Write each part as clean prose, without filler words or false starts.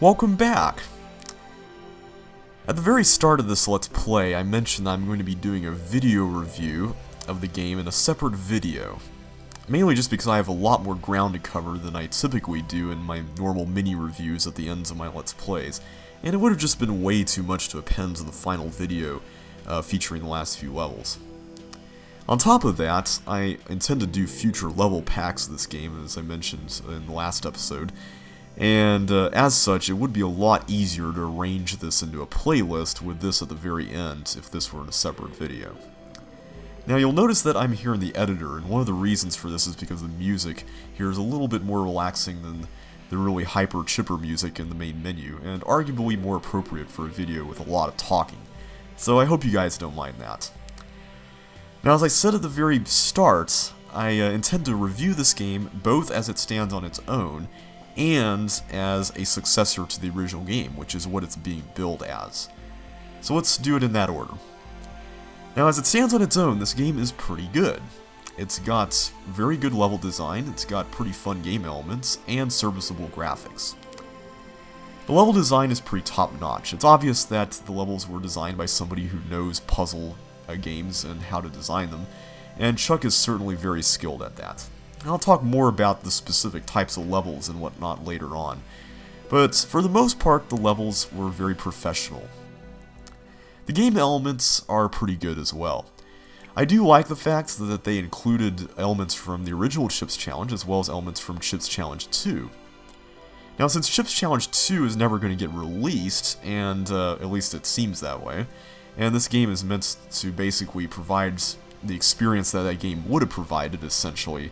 Welcome back! At the very start of this Let's Play, I mentioned I'm going to be doing a video review of the game in a separate video. Mainly just because I have a lot more ground to cover than I typically do in my normal mini-reviews at the ends of my Let's Plays, and it would have just been way too much to append to the final video featuring the last few levels. On top of that, I intend to do future level packs of this game, as I mentioned in the last episode, and as such, it would be a lot easier to arrange this into a playlist with this at the very end if this were in a separate video. Now you'll notice that I'm here in the editor, and one of the reasons for this is because the music here is a little bit more relaxing than the really hyper chipper music in the main menu, and arguably more appropriate for a video with a lot of talking. So I hope you guys don't mind that. Now as I said at the very start, I intend to review this game both as it stands on its own, and as a successor to the original game, which is what it's being billed as. So let's do it in that order. Now as it stands on its own, this game is pretty good. It's got very good level design, it's got pretty fun game elements, and serviceable graphics. The level design is pretty top-notch. It's obvious that the levels were designed by somebody who knows puzzle games and how to design them, and Chuck is certainly very skilled at that. I'll talk more about the specific types of levels and whatnot later on, but for the most part the levels were very professional. The game elements are pretty good as well. I do like the fact that they included elements from the original Chips Challenge as well as elements from Chips Challenge 2. Now since Chips Challenge 2 is never going to get released, and at least it seems that way, and this game is meant to basically provide the experience that that game would have provided essentially,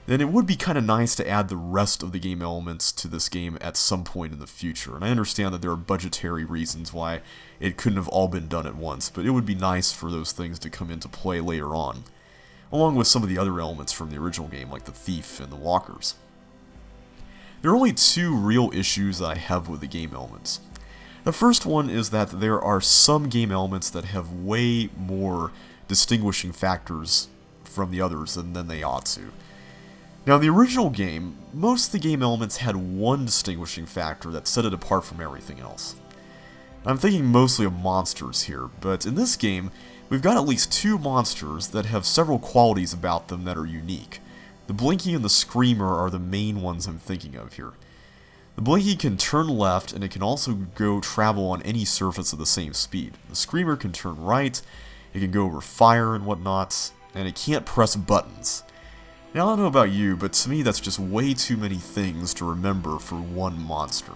then it would be kind of nice to add the rest of the game elements to this game at some point in the future. And I understand that there are budgetary reasons why it couldn't have all been done at once, but it would be nice for those things to come into play later on, along with some of the other elements from the original game, like the thief and the walkers. There are only two real issues that I have with the game elements. The first one is that there are some game elements that have way more distinguishing factors from the others than they ought to. Now, in the original game, most of the game elements had one distinguishing factor that set it apart from everything else. I'm thinking mostly of monsters here, but in this game, we've got at least two monsters that have several qualities about them that are unique. The Blinky and the Screamer are the main ones I'm thinking of here. The Blinky can turn left, and it can also go travel on any surface at the same speed. The Screamer can turn right, it can go over fire and whatnot, and it can't press buttons. Now, I don't know about you, but to me that's just way too many things to remember for one monster.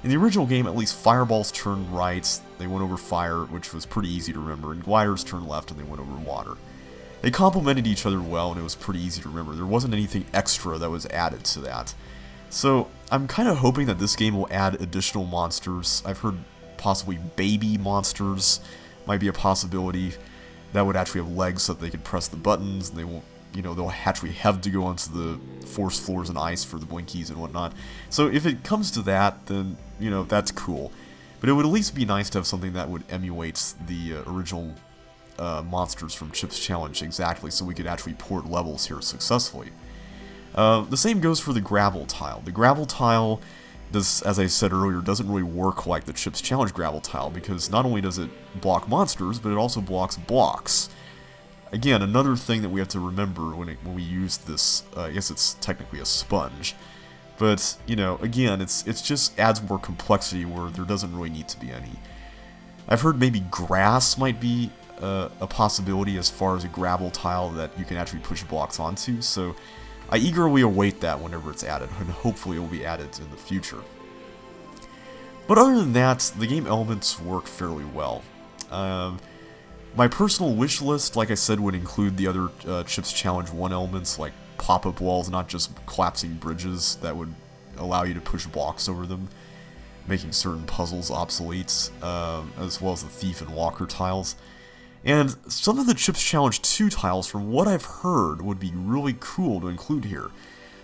In the original game, at least fireballs turned right, they went over fire, which was pretty easy to remember, and gliders turned left and they went over water. They complemented each other well, and it was pretty easy to remember. There wasn't anything extra that was added to that. So, I'm kind of hoping that this game will add additional monsters. I've heard possibly baby monsters might be a possibility that would actually have legs so that they could press the buttons, and they won't, they'll actually have to go onto the forced floors and ice for the Blinkies and whatnot. So if it comes to that, then, that's cool. But it would at least be nice to have something that would emulate the original monsters from Chips Challenge exactly, so we could actually port levels here successfully. The same goes for the gravel tile. The gravel tile, as I said earlier, doesn't really work like the Chips Challenge gravel tile, because not only does it block monsters, but it also blocks blocks. Again, another thing that we have to remember when we use this, I guess it's technically a sponge, but, again, it's just adds more complexity where there doesn't really need to be any. I've heard maybe grass might be a possibility as far as a gravel tile that you can actually push blocks onto, so I eagerly await that whenever it's added, and hopefully it will be added in the future. But other than that, the game elements work fairly well. My personal wish list, like I said, would include the other Chips Challenge 1 elements, like pop-up walls, not just collapsing bridges that would allow you to push blocks over them, making certain puzzles obsolete, as well as the Thief and Walker tiles. And some of the Chips Challenge 2 tiles, from what I've heard, would be really cool to include here.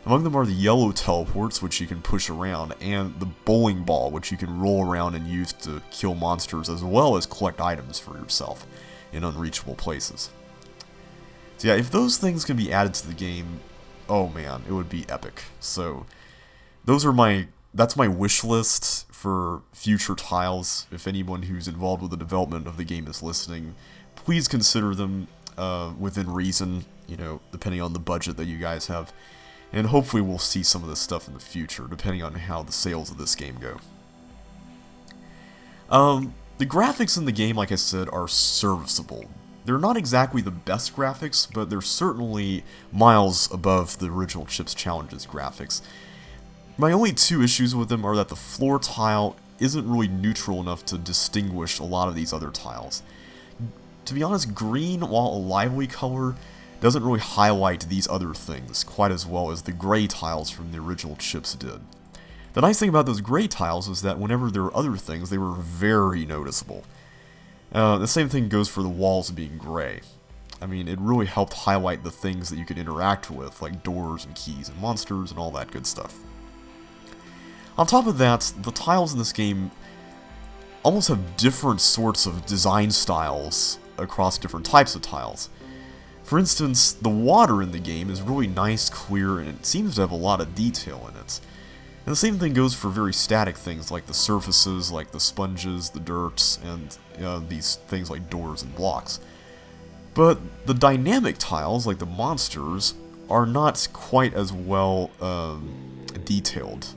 Among them are the yellow teleports, which you can push around, and the bowling ball, which you can roll around and use to kill monsters, as well as collect items for yourself in unreachable places. So yeah, if those things can be added to the game, oh man, it would be epic. So those are my that's my wish list for future tiles. If anyone who's involved with the development of the game is listening, please consider them within reason, you know, depending on the budget that you guys have. And hopefully we'll see some of this stuff in the future, depending on how the sales of this game go. The graphics in the game, like I said, are serviceable. They're not exactly the best graphics, but they're certainly miles above the original Chips Challenge's graphics. My only two issues with them are that the floor tile isn't really neutral enough to distinguish a lot of these other tiles. To be honest, green, while a lively color, doesn't really highlight these other things quite as well as the gray tiles from the original Chips did. The nice thing about those gray tiles is that whenever there were other things, they were very noticeable. The same thing goes for the walls being gray. I mean, it really helped highlight the things that you could interact with, like doors and keys and monsters and all that good stuff. On top of that, the tiles in this game almost have different sorts of design styles across different types of tiles. For instance, the water in the game is really nice, clear, and it seems to have a lot of detail in it. And the same thing goes for very static things like the surfaces, like the sponges, the dirt, and these things like doors and blocks. But the dynamic tiles, like the monsters, are not quite as well detailed.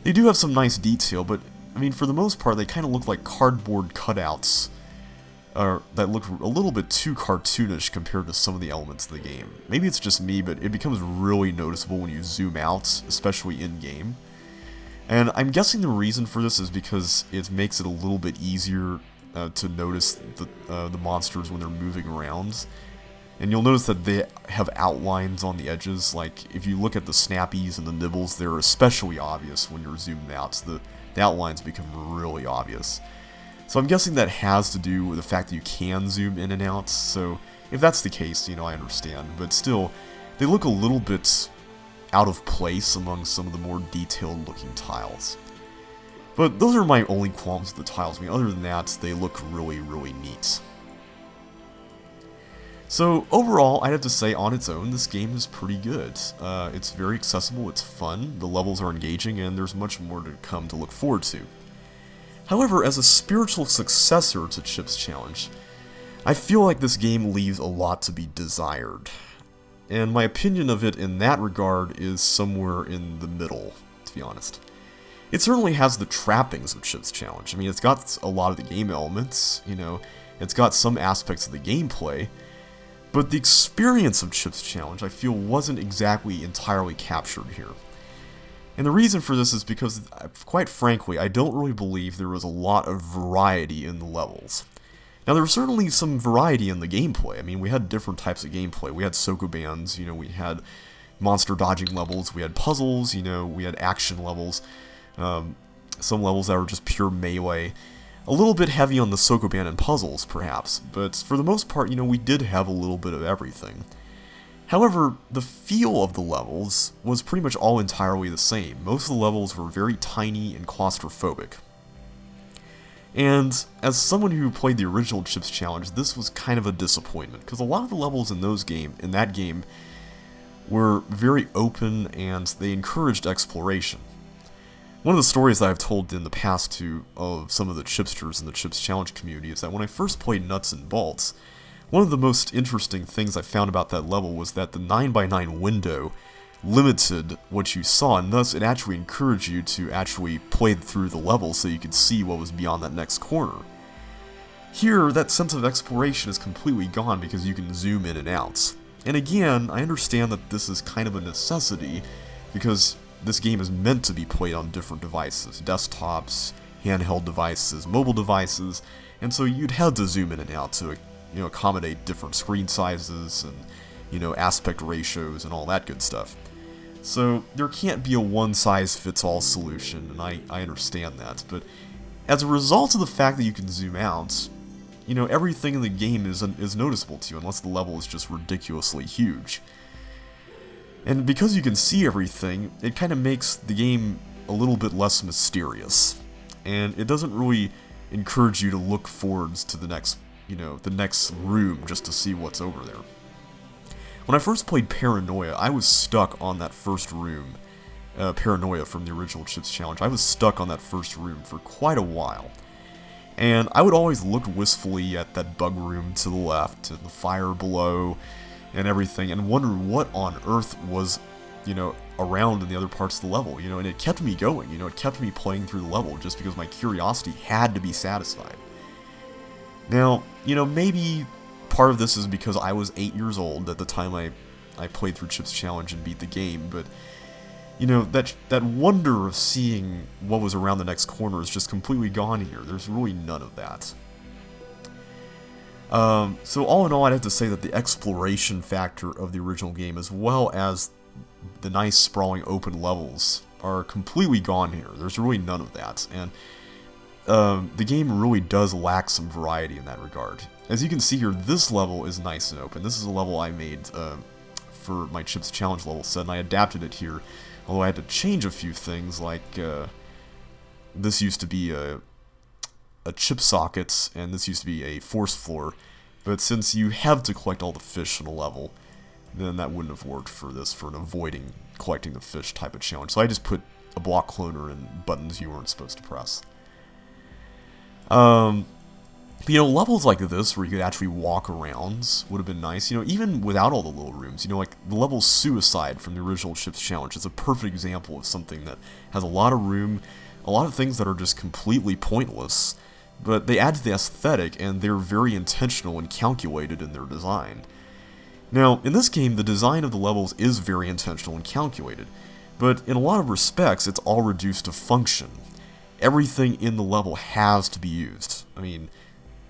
They do have some nice detail, but I mean, for the most part, they kind of look like cardboard cutouts that look a little bit too cartoonish compared to some of the elements of the game. Maybe it's just me, but it becomes really noticeable when you zoom out, especially in-game. And I'm guessing the reason for this is because it makes it a little bit easier to notice the monsters when they're moving around. And you'll notice that they have outlines on the edges. Like, if you look at the snappies and the nibbles, they're especially obvious when you're zoomed out. So the outlines become really obvious. So I'm guessing that has to do with the fact that you can zoom in and out. So if that's the case, you know, I understand. But still, they look a little bit out of place among some of the more detailed looking tiles. But those are my only qualms with the tiles. I mean, other than that, they look really, really neat. So overall, I'd have to say on its own, this game is pretty good. It's very accessible, it's fun, the levels are engaging, and there's much more to come to look forward to. However, as a spiritual successor to Chips Challenge, I feel like this game leaves a lot to be desired. And my opinion of it in that regard is somewhere in the middle, to be honest. It certainly has the trappings of Chips Challenge. I mean, it's got a lot of the game elements, you know, it's got some aspects of the gameplay, but the experience of Chips Challenge, I feel, wasn't exactly entirely captured here. And the reason for this is because, quite frankly, I don't really believe there was a lot of variety in the levels. Now, there was certainly some variety in the gameplay. I mean, we had different types of gameplay. We had Sokobans, you know, we had monster dodging levels, we had puzzles, you know, we had action levels, some levels that were just pure melee. A little bit heavy on the Sokoban and puzzles, perhaps, but for the most part, you know, we did have a little bit of everything. However, the feel of the levels was pretty much all entirely the same. Most of the levels were very tiny and claustrophobic. And as someone who played the original Chips Challenge, this was kind of a disappointment, because a lot of the levels in that game were very open and they encouraged exploration. One of the stories that I've told in the past to some of the chipsters in the Chips Challenge community is that when I first played Nuts and Bolts, one of the most interesting things I found about that level was that the 9x9 window limited what you saw, and thus it actually encouraged you to actually play through the level so you could see what was beyond that next corner. Here, that sense of exploration is completely gone because you can zoom in and out. And again, I understand that this is kind of a necessity because this game is meant to be played on different devices, desktops, handheld devices, mobile devices, and so you'd have to zoom in and out to, you know, accommodate different screen sizes and, you know, aspect ratios and all that good stuff. So there can't be a one-size-fits-all solution, and I understand that, but as a result of the fact that you can zoom out, you know, everything in the game is noticeable to you, unless the level is just ridiculously huge. And because you can see everything, it kind of makes the game a little bit less mysterious. And it doesn't really encourage you to look forwards to the next, you know, the next room just to see what's over there. When I first played Paranoia, I was stuck on that first room Paranoia from the original Chips Challenge, I was stuck on that first room for quite a while. And I would always look wistfully at that bug room to the left, and the fire below, and everything, and wonder what on earth was, around in the other parts of the level, and it kept me going, it kept me playing through the level just because my curiosity had to be satisfied. Now, maybe part of this is because I was 8 years old at the time I played through Chips Challenge and beat the game, but that wonder of seeing what was around the next corner is just completely gone here. There's really none of that. So all in all, I'd have to say that the exploration factor of the original game, as well as the nice sprawling open levels, are completely gone here. There's really none of that, and the game really does lack some variety in that regard. As you can see here, this level is nice and open. This is a level I made for my Chips Challenge level set, and I adapted it here, although I had to change a few things, like this used to be a chip socket, and this used to be a force floor, but since you have to collect all the fish in a level, then that wouldn't have worked for this, for an avoiding collecting the fish type of challenge. So I just put a block cloner and buttons you weren't supposed to press. Levels like this, where you could actually walk around, would have been nice, even without all the little rooms. Like the level Suicide from the original Chips Challenge is a perfect example of something that has a lot of room, a lot of things that are just completely pointless, but they add to the aesthetic, and they're very intentional and calculated in their design. Now, in this game, the design of the levels is very intentional and calculated, but in a lot of respects, it's all reduced to function. Everything in the level has to be used. I mean,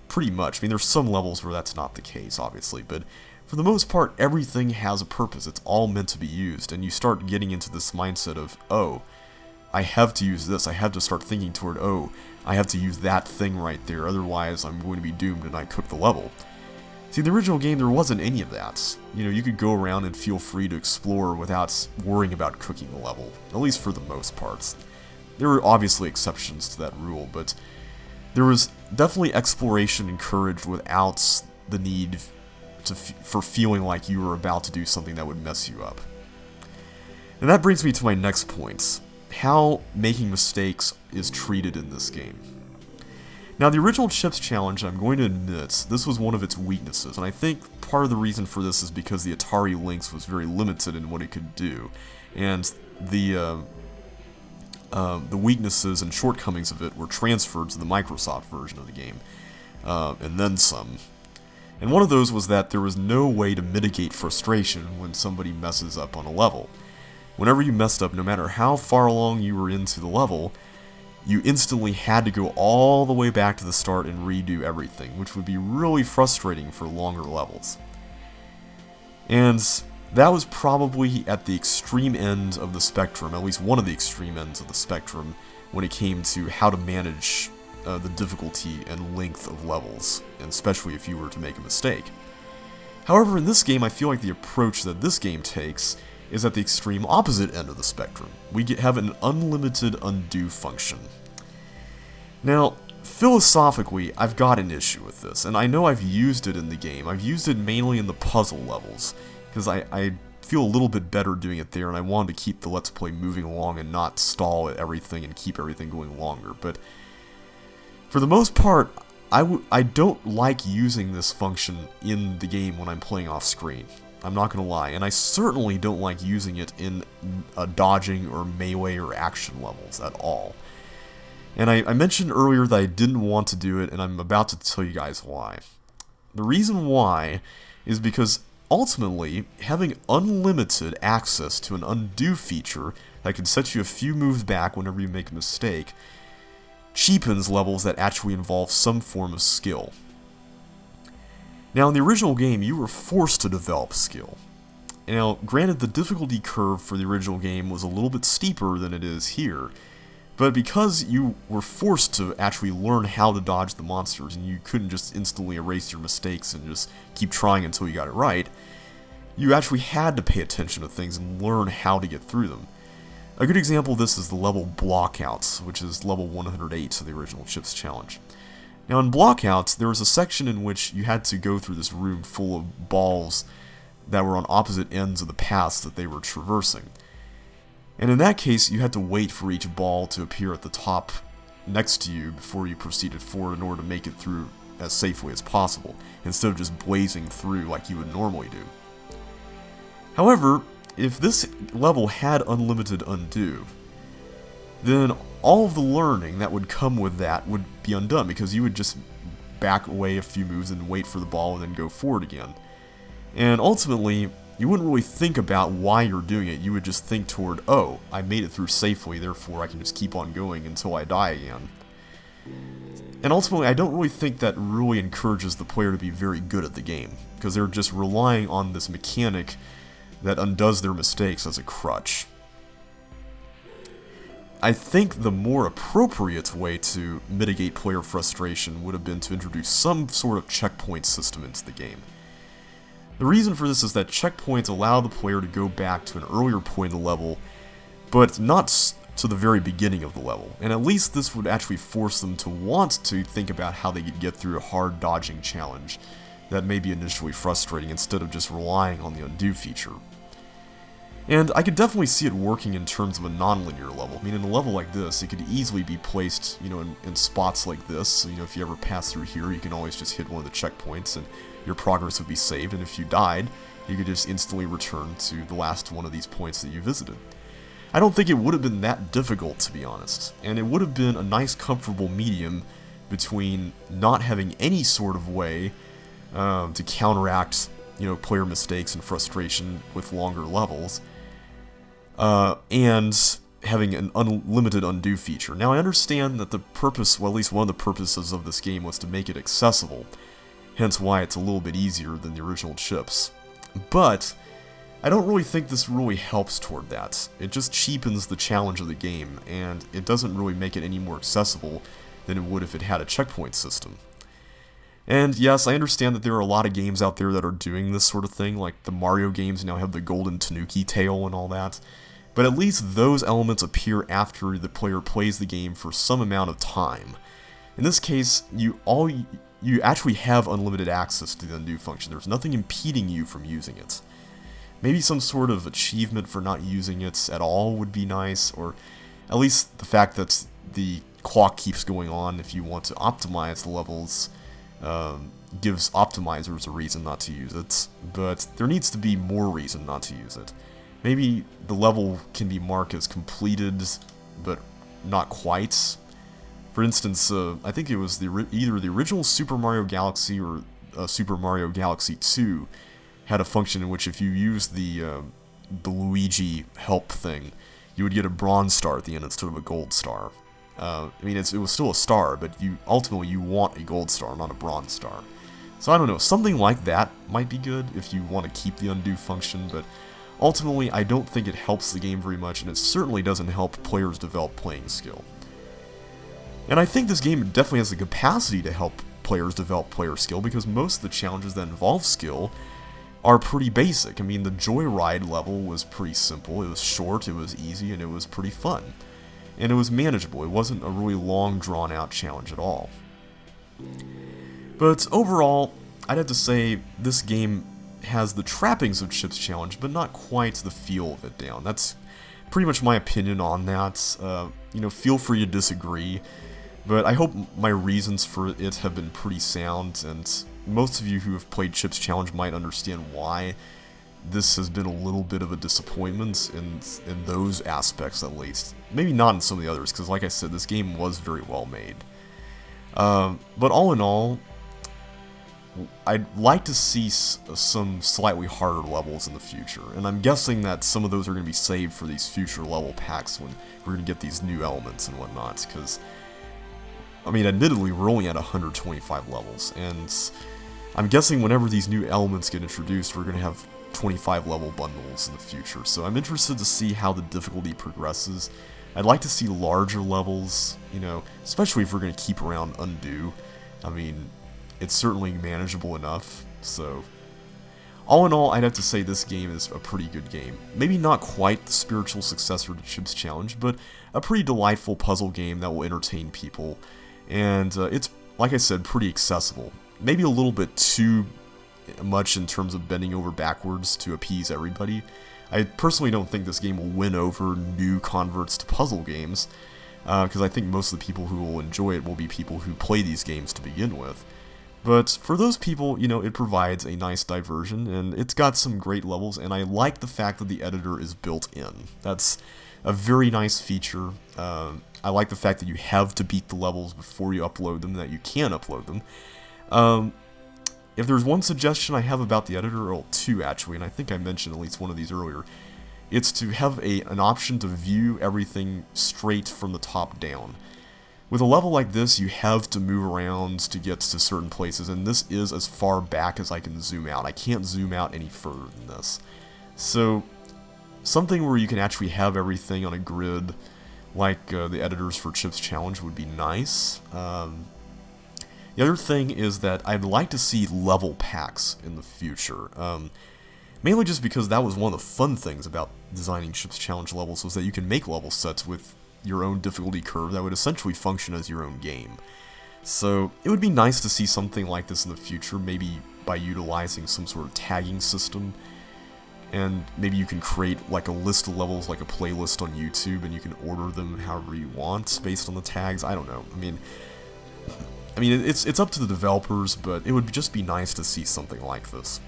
pretty much. I mean, there's some levels where that's not the case, obviously, but for the most part, everything has a purpose. It's all meant to be used, and you start getting into this mindset of, oh, I have to use this. I have to start thinking toward, oh, I have to use that thing right there, otherwise I'm going to be doomed and I cook the level. See, in the original game, there wasn't any of that. You could go around and feel free to explore without worrying about cooking the level, at least for the most parts. There were obviously exceptions to that rule, but there was definitely exploration encouraged without the need for feeling like you were about to do something that would mess you up. And that brings me to my next point, how making mistakes is treated in this game. Now, the original Chips Challenge, I'm going to admit, this was one of its weaknesses, and I think part of the reason for this is because the Atari Lynx was very limited in what it could do, and the weaknesses and shortcomings of it were transferred to the Microsoft version of the game, and then some. And one of those was that there was no way to mitigate frustration when somebody messes up on a level. Whenever you messed up, no matter how far along you were into the level, you instantly had to go all the way back to the start and redo everything, which would be really frustrating for longer levels. And that was probably at the extreme end of the spectrum, at least one of the extreme ends of the spectrum, when it came to how to manage the difficulty and length of levels, and especially if you were to make a mistake. However, in this game, I feel like the approach that this game takes is at the extreme opposite end of the spectrum. We have an unlimited undo function. Now, philosophically, I've got an issue with this, and I know I've used it in the game. I've used it mainly in the puzzle levels, because I feel a little bit better doing it there, and I wanted to keep the Let's Play moving along and not stall at everything and keep everything going longer. But for the most part, I don't like using this function in the game when I'm playing off screen. I'm not going to lie, and I certainly don't like using it in dodging or melee or action levels at all. And I mentioned earlier that I didn't want to do it, and I'm about to tell you guys why. The reason why is because ultimately, having unlimited access to an undo feature that can set you a few moves back whenever you make a mistake cheapens levels that actually involve some form of skill. Now, in the original game, you were forced to develop skill. Now, granted, the difficulty curve for the original game was a little bit steeper than it is here, but because you were forced to actually learn how to dodge the monsters, and you couldn't just instantly erase your mistakes and just keep trying until you got it right, you actually had to pay attention to things and learn how to get through them. A good example of this is the level Blockouts, which is level 108 of the original Chips Challenge. Now, in Blockouts, there was a section in which you had to go through this room full of balls that were on opposite ends of the paths that they were traversing. And in that case, you had to wait for each ball to appear at the top next to you before you proceeded forward in order to make it through as safely as possible, instead of just blazing through like you would normally do. However, if this level had unlimited undo, then all of the learning that would come with that would be undone, because you would just back away a few moves and wait for the ball and then go forward again. And ultimately, you wouldn't really think about why you're doing it. You would just think toward, oh, I made it through safely, therefore I can just keep on going until I die again. And ultimately, I don't really think that really encourages the player to be very good at the game, because they're just relying on this mechanic that undoes their mistakes as a crutch. I think the more appropriate way to mitigate player frustration would have been to introduce some sort of checkpoint system into the game. The reason for this is that checkpoints allow the player to go back to an earlier point in the level, but not to the very beginning of the level, and at least this would actually force them to want to think about how they could get through a hard dodging challenge that may be initially frustrating, instead of just relying on the undo feature. And I could definitely see it working in terms of a non-linear level. I mean, in a level like this, it could easily be placed, in spots like this. So, if you ever pass through here, you can always just hit one of the checkpoints and your progress would be saved, and if you died, you could just instantly return to the last one of these points that you visited. I don't think it would have been that difficult, to be honest, and it would have been a nice, comfortable medium between not having any sort of way to counteract, player mistakes and frustration with longer levels, and having an unlimited undo feature. Now, I understand that the purpose, well, at least one of the purposes of this game was to make it accessible, hence why it's a little bit easier than the original chips. But I don't really think this really helps toward that. It just cheapens the challenge of the game, and it doesn't really make it any more accessible than it would if it had a checkpoint system. And yes, I understand that there are a lot of games out there that are doing this sort of thing, like the Mario games now have the golden Tanuki tail and all that, but at least those elements appear after the player plays the game for some amount of time. In this case, you actually have unlimited access to the undo function. There's nothing impeding you from using it. Maybe some sort of achievement for not using it at all would be nice, or at least the fact that the clock keeps going on if you want to optimize the levels gives optimizers a reason not to use it, but there needs to be more reason not to use it. Maybe the level can be marked as completed, but not quite. For instance, I think it was either the original Super Mario Galaxy or Super Mario Galaxy 2 had a function in which if you used the Luigi help thing, you would get a bronze star at the end instead of a gold star. I mean, it was still a star, but ultimately you want a gold star, not a bronze star. So I don't know, something like that might be good if you want to keep the undo function, but ultimately I don't think it helps the game very much, and it certainly doesn't help players develop playing skill. And I think this game definitely has the capacity to help players develop player skill, because most of the challenges that involve skill are pretty basic. I mean, the Joyride level was pretty simple, it was short, it was easy, and it was pretty fun. And it was manageable, it wasn't a really long, drawn-out challenge at all. But overall, I'd have to say this game has the trappings of Chip's Challenge, but not quite the feel of it down. That's pretty much my opinion on that. Feel free to disagree, but I hope my reasons for it have been pretty sound, and most of you who have played Chip's Challenge might understand why this has been a little bit of a disappointment in those aspects, at least. Maybe not in some of the others, because like I said, this game was very well made. But all in all, I'd like to see some slightly harder levels in the future, and I'm guessing that some of those are going to be saved for these future level packs when we're going to get these new elements and whatnot, because, I mean, admittedly, we're only at 125 levels, and I'm guessing whenever these new elements get introduced, we're going to have 25 level bundles in the future, so I'm interested to see how the difficulty progresses. I'd like to see larger levels, especially if we're going to keep around undo. I mean, it's certainly manageable enough, so all in all, I'd have to say this game is a pretty good game. Maybe not quite the spiritual successor to Chip's Challenge, but a pretty delightful puzzle game that will entertain people, and it's, like I said, pretty accessible. Maybe a little bit too much in terms of bending over backwards to appease everybody. I personally don't think this game will win over new converts to puzzle games, because I think most of the people who will enjoy it will be people who play these games to begin with. But for those people, you know, it provides a nice diversion, and it's got some great levels, and I like the fact that the editor is built in. That's a very nice feature. I like the fact that you have to beat the levels before you upload them, that you can upload them. If there's one suggestion I have about the editor, or two actually, and I think I mentioned at least one of these earlier, it's to have an option to view everything straight from the top down. With a level like this, you have to move around to get to certain places, and this is as far back as I can zoom out. I can't zoom out any further than this. So, something where you can actually have everything on a grid, like the editors for Chips Challenge, would be nice. The other thing is that I'd like to see level packs in the future. Mainly just because that was one of the fun things about designing Chips Challenge levels, was that you can make level sets with your own difficulty curve that would essentially function as your own game. So it would be nice to see something like this in the future, maybe by utilizing some sort of tagging system, and maybe you can create like a list of levels, like a playlist on YouTube, and you can order them however you want based on the tags. I don't know. I mean it's up to the developers, but it would just be nice to see something like this.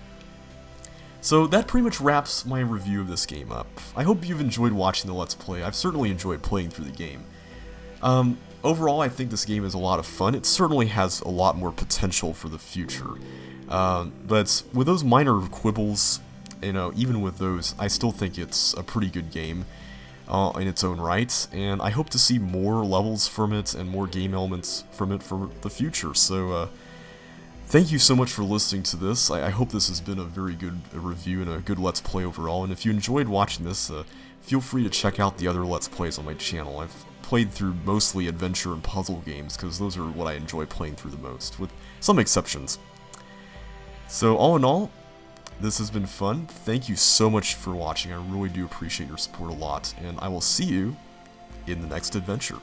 So that pretty much wraps my review of this game up. I hope you've enjoyed watching the Let's Play. I've certainly enjoyed playing through the game. Overall, I think this game is a lot of fun. It certainly has a lot more potential for the future. But with those minor quibbles, you know, even with those, I still think it's a pretty good game in its own right, and I hope to see more levels from it and more game elements from it for the future. So, thank you so much for listening to this. I hope this has been a very good review and a good Let's Play overall, and if you enjoyed watching this, feel free to check out the other Let's Plays on my channel. I've played through mostly adventure and puzzle games, because those are what I enjoy playing through the most, with some exceptions. So all in all, this has been fun. Thank you so much for watching. I really do appreciate your support a lot, and I will see you in the next adventure.